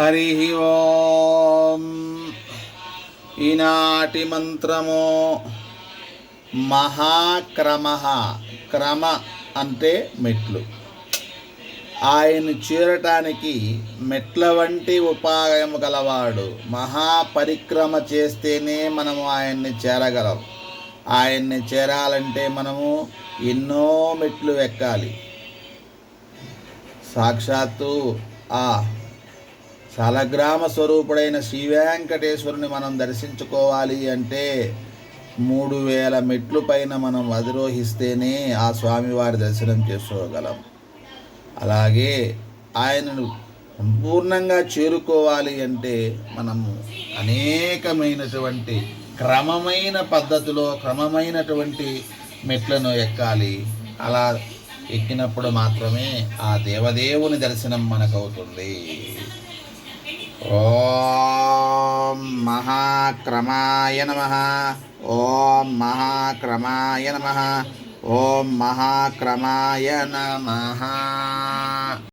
హరి ఓం. ఈనాటి మంత్రము మహాక్రమ. క్రమ అంటే మెట్లు. ఆయన్ని చేరటానికి మెట్ల వంటి ఉపాయము గలవాడు. మహాపరిక్రమ చేస్తేనే మనము ఆయన్ని చేరగలం. ఆయన్ని చేరాలంటే మనము ఎన్నో మెట్లు ఎక్కాలి. సాక్షాత్తు ఆ సాలగ్రామ స్వరూపుడైన శ్రీ వెంకటేశ్వరుని మనం దర్శించుకోవాలి అంటే 3000 మెట్లు పైన మనం అధిరోహిస్తేనే ఆ స్వామివారి దర్శనం చేసుకోగలం. అలాగే ఆయనను సంపూర్ణంగా చేరుకోవాలి అంటే మనము అనేకమైనటువంటి క్రమమైన పద్ధతిలో క్రమమైనటువంటి మెట్లను ఎక్కాలి. అలా ఎక్కినప్పుడు మాత్రమే ఆ దేవదేవుని దర్శనం మనకవుతుంది. ఓం మహాక్రమాయ నమః. ఓం మహాక్రమాయ నమః. ఓం మహాక్రమాయ నమః.